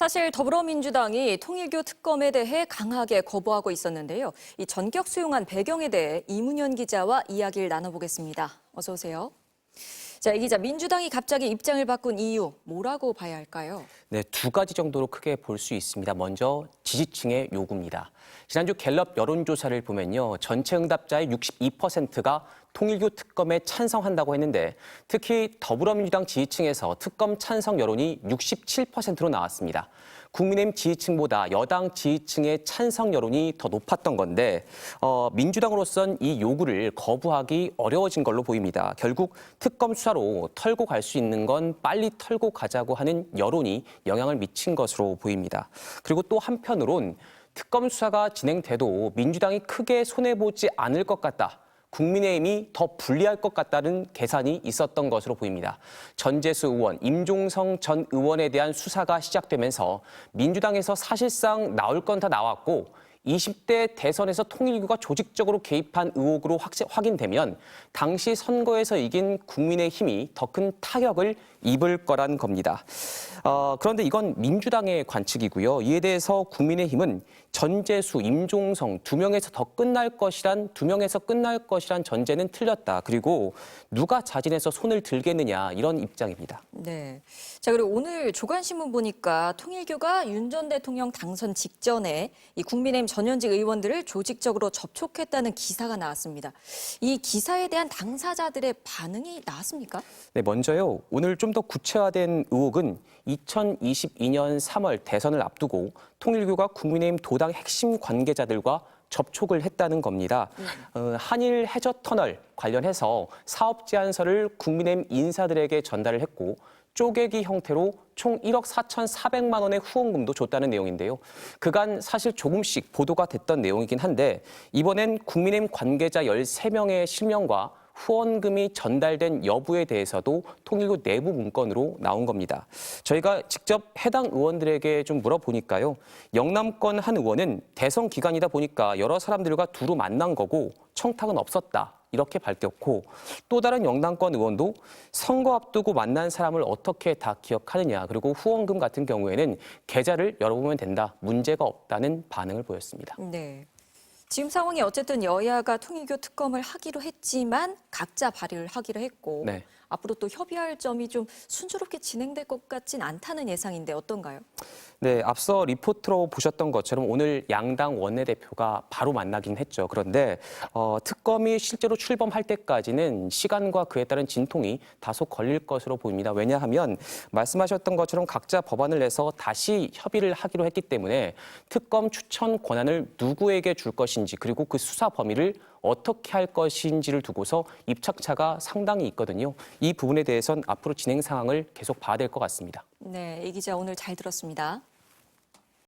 사실 더불어민주당이 통일교 특검에 대해 강하게 거부하고 있었는데요. 이 전격 수용한 배경에 대해 이문현 기자와 이야기를 나눠보겠습니다. 어서 오세요. 자, 이 기자, 민주당이 갑자기 입장을 바꾼 이유 뭐라고 봐야 할까요? 네, 두 가지 정도로 크게 볼 수 있습니다. 먼저 지지층의 요구입니다. 지난주 갤럽 여론조사를 보면요. 전체 응답자의 62%가 통일교 특검에 찬성한다고 했는데 특히 더불어민주당 지지층에서 특검 찬성 여론이 67%로 나왔습니다. 국민의힘 지지층보다 여당 지지층의 찬성 여론이 더 높았던 건데 민주당으로선 이 요구를 거부하기 어려워진 걸로 보입니다. 결국 특검 수사로 털고 갈 수 있는 건 빨리 털고 가자고 하는 여론이 영향을 미친 것으로 보입니다. 그리고 또 한편으론 특검 수사가 진행돼도 민주당이 크게 손해보지 않을 것 같다. 국민의힘이 더 불리할 것 같다는 계산이 있었던 것으로 보입니다. 전재수 의원, 임종성 전 의원에 대한 수사가 시작되면서 민주당에서 사실상 나올 건 다 나왔고 20대 대선에서 통일교가 조직적으로 개입한 의혹으로 확인되면 당시 선거에서 이긴 국민의힘이 더 큰 타격을 입을 거란 겁니다. 그런데 이건 민주당의 관측이고요. 이에 대해서 국민의힘은 전재수, 임종성 두 명에서 끝날 것이란 전제는 틀렸다. 그리고 누가 자진해서 손을 들겠느냐 이런 입장입니다. 네. 자, 그리고 오늘 조간신문 보니까 통일교가 윤 전 대통령 당선 직전에 이 국민의힘 전현직 의원들을 조직적으로 접촉했다는 기사가 나왔습니다. 이 기사에 대한 당사자들의 반응이 나왔습니까? 네, 먼저요. 오늘 좀 더 구체화된 의혹은 2022년 3월 대선을 앞두고 통일교가 국민의힘 도당 핵심 관계자들과 접촉을 했다는 겁니다. 한일 해저 터널 관련해서 사업 제안서를 국민의힘 인사들에게 전달을 했고 쪼개기 형태로 총 1억 4,400만 원의 후원금도 줬다는 내용인데요. 그간 사실 조금씩 보도가 됐던 내용이긴 한데 이번엔 국민의힘 관계자 13명의 실명과 후원금이 전달된 여부에 대해서도 통일교 내부 문건으로 나온 겁니다. 저희가 직접 해당 의원들에게 좀 물어보니까요. 영남권 한 의원은 대선 기간이다 보니까 여러 사람들과 두루 만난 거고 청탁은 없었다. 이렇게 밝혔고 또 다른 영남권 의원도 선거 앞두고 만난 사람을 어떻게 다 기억하느냐. 그리고 후원금 같은 경우에는 계좌를 열어보면 된다. 문제가 없다는 반응을 보였습니다. 네. 지금 상황이 어쨌든 여야가 통일교 특검을 하기로 했지만 각자 발의를 하기로 했고 네. 앞으로 또 협의할 점이 좀 순조롭게 진행될 것 같진 않다는 예상인데 어떤가요? 네, 앞서 리포트로 보셨던 것처럼 오늘 양당 원내대표가 바로 만나긴 했죠. 그런데 특검이 실제로 출범할 때까지는 시간과 그에 따른 진통이 다소 걸릴 것으로 보입니다. 왜냐하면 말씀하셨던 것처럼 각자 법안을 내서 다시 협의를 하기로 했기 때문에 특검 추천 권한을 누구에게 줄 것인지 그리고 그 수사 범위를 어떻게 할 것인지를 두고서 입착차가 상당히 있거든요. 이 부분에 대해서는 앞으로 진행 상황을 계속 봐야 될 것 같습니다. 네, 이 기자 오늘 잘 들었습니다.